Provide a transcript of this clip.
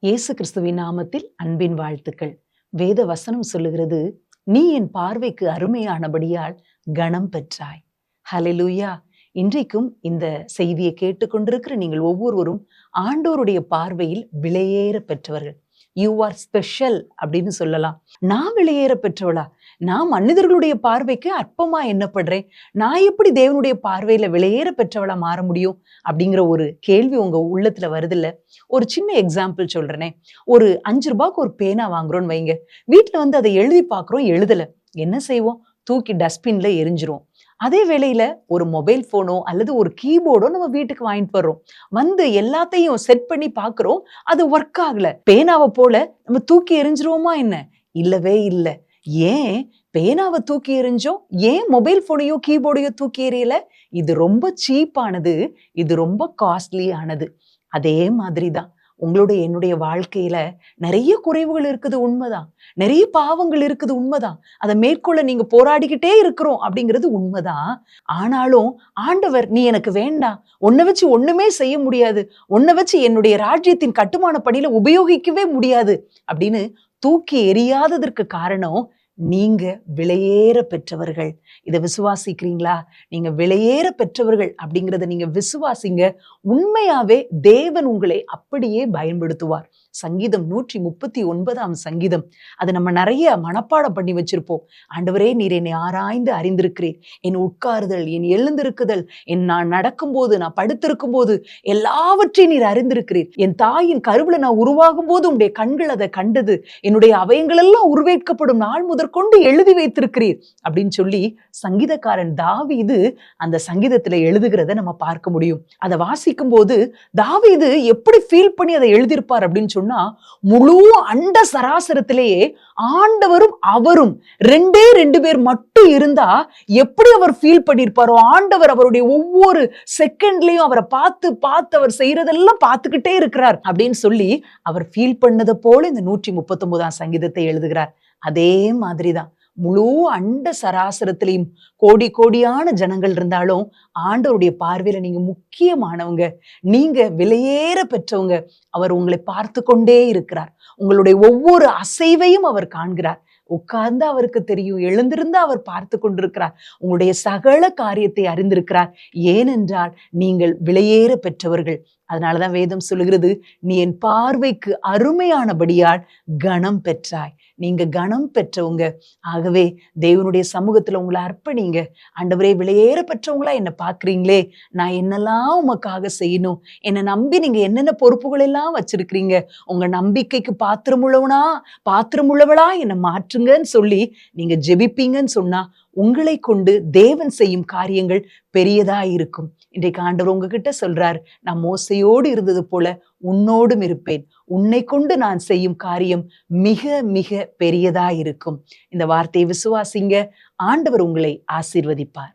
இயேசு கிறிஸ்துவின் நாமத்தில் அன்பின் வாழ்த்துக்கள். வேத வசனம் சொல்லுகிறது, நீ என் பார்வைக்கு அருமையானபடியால் கனம் பெற்றாய். ஹல்லேலூயா. இன்றைக்கும் இந்த செய்தியை கேட்டுக்கொண்டிருக்கிற நீங்கள் ஒவ்வொருவரும் ஆண்டவருடைய பார்வையில் விலையேற பெற்றவர்கள். யூ ஆர் ஸ்பெஷல் அப்படின்னு சொல்லலாம். நான் விலையேற பெற்றவளா? நான் மனிதர்களுடைய பார்வைக்கு அற்பமா எண்ணப்படுறேன், நான் எப்படி தேவனுடைய பார்வையில விலையேற பெற்றவளா மாற முடியும் அப்படிங்கிற ஒரு கேள்வி உங்க உள்ளத்துல வருதில்ல. ஒரு சின்ன எக்ஸாம்பிள் சொல்றேனே. ஒரு 5 ரூபாய்க்கு ஒரு பேனா வாங்குறோம்னு வைங்க. வீட்டுல வந்து அதை எழுதி பார்க்கிறோம், எழுதல. என்ன செய்வோம்? தூக்கி டஸ்ட்பின்ல எரிஞ்சிரும். அதே வேளையில ஒரு மொபைல் போனோ அல்லது ஒரு கீபோர்டோ நம்ம வீட்டுக்கு வாங்கிட்டு வர்றோம். வந்து எல்லாத்தையும் செட் பண்ணி பார்க்கிறோம், அது ஒர்க் ஆகல. பேனாவை போல நம்ம தூக்கி எரிஞ்சிருவோமா என்ன? இல்லவே இல்லை. ஏன் பேனாவை தூக்கி எறிஞ்சோம்? ஏன் மொபைல் போனையோ கீபோர்டையோ தூக்கி எறியல? இது ரொம்ப சீப்பானது, இது ரொம்ப காஸ்ட்லி ஆனது. அதே மாதிரிதான் உங்களுடைய என்னுடைய வாழ்க்கையில நிறைய குறைவுகள் இருக்குது, உண்மைதான். நிறைய பாவங்கள் இருக்குது, உண்மைதான். அதை மேற்கொள்ள நீங்க போராடிக்கிட்டே இருக்கிறோம் அப்படிங்கிறது உண்மைதான். ஆனாலும் ஆண்டவர், நீ எனக்கு வேண்டாம், உன்னை வச்சு ஒண்ணுமே செய்ய முடியாது, உன்னை வச்சு என்னுடைய ராஜ்யத்தின் கட்டுமான பணியில உபயோகிக்கவே முடியாது அப்படின்னு தூக்கி எறியாததற்கு காரணம், நீங்க விலையேற பெற்றவர்கள். இதை விசுவாசிக்கிறீங்களா? நீங்க விலையேற பெற்றவர்கள் அப்படிங்கிறத நீங்க விசுவாசிங்க. உண்மையாவே தேவன் உங்களை அப்படியே பயன்படுத்துவார். சங்கீதம் 139 சங்கீதம், அதை நம்ம நிறைய மனப்பாடம் பண்ணி வச்சிருப்போம். ஆண்டவரே, நீர் என்னை ஆராய்ந்து அறிந்திருக்கிறீர். என் உட்காருதல், என் எழுந்திருக்குதல், நான் நடக்கும்போது, நான் படுத்திருக்கும் போது எல்லாவற்றையும் நீர் அறிந்திருக்கிறீர். என் தாயின் கருவுல நான் உருவாகும் போது உங்களுடைய கண்கள் அதை கண்டது. என்னுடைய அவயங்கள் எல்லாம் உருவேற்கப்படும் நாள் முதற்கொண்டு எழுதி வைத்திருக்கிறீர் அப்படின்னு சொல்லி சங்கீதக்காரன் தாவீது அந்த சங்கீதத்துல எழுதுகிறத நம்ம பார்க்க முடியும். அதை வாசிக்கும் போது தாவீது எப்படி ஃபீல் பண்ணி அதை எழுதியிருப்பார் அப்படின்னு சொன்னா, முழு அண்ட சராசரத்திலேயே ஆண்டவரும் அவரும் ரெண்டே 2 பேர் மட்டும் இருந்தா எப்படி அவர் ஃபீல் பண்ணியிருப்பாரோ. ஆண்டவர் அவருடைய ஒவ்வொரு செகண்ட்லயும் அவரை பார்த்து பார்த்து அவர் செய்யறதெல்லாம் பார்த்துக்கிட்டே இருக்கிறார் அப்படின்னு சொல்லி அவர் ஃபீல் பண்ணதை போல இந்த 139 சங்கீதத்தை எழுதுகிறார். அதே மாதிரிதான் முழு அண்ட சராசரத்திலையும் கோடி கோடியான ஜனங்கள் இருந்தாலும் ஆண்டவருடைய பார்வையில நீங்க முக்கியமானவங்க, நீங்க விலையேற பெற்றவங்க. அவர் உங்களை பார்த்து கொண்டே இருக்கிறார். உங்களுடைய ஒவ்வொரு அசைவையும் அவர் காண்கிறார். உட்கார்ந்து அவருக்கு தெரியும், எழுந்திருந்தா அவர் பார்த்து கொண்டிருக்கிறார். உங்களுடைய சகல காரியத்தை அறிந்திருக்கிறார். ஏனென்றால் நீங்கள் விலையேற பெற்றவர்கள். அதனாலதான் வேதம் சொல்லுகிறது, நீ என் பார்வைக்கு அருமையானபடியால் கனம் பெற்றாய். நீங்க கனம் பெற்றவங்க. ஆகவே தேவனுடைய சமூகத்துல உங்களை அர்ப்பணிங்க. ஆண்டவரே, விலையேற பெற்றவங்களா என்ன பாக்குறீங்களே, நான் என்னெல்லாம் உமக்காக செய்யணும், என்னை நம்பி நீங்க என்னென்ன பொறுப்புகள் எல்லாம் வச்சிருக்கிறீங்க, உங்க நம்பிக்கைக்கு பாத்திரமுள்ளவளா என்னை மாற்றுங்கன்னு சொல்லி நீங்க ஜெபிப்பீங்கன்னு சொன்னா உங்களை கொண்டு தேவன் செய்யும் காரியங்கள் பெரியதா இருக்கும். இன்றைக்கு ஆண்டவர் உங்ககிட்ட சொல்றார், நான் மோசையோடு இருந்தது போல உன்னோடும் இருப்பேன். உன்னை கொண்டு நான் செய்யும் காரியம் மிக மிக பெரியதா இருக்கும். இந்த வார்த்தையை விசுவாசிங்க. ஆண்டவர் உங்களை ஆசீர்வதிப்பார்.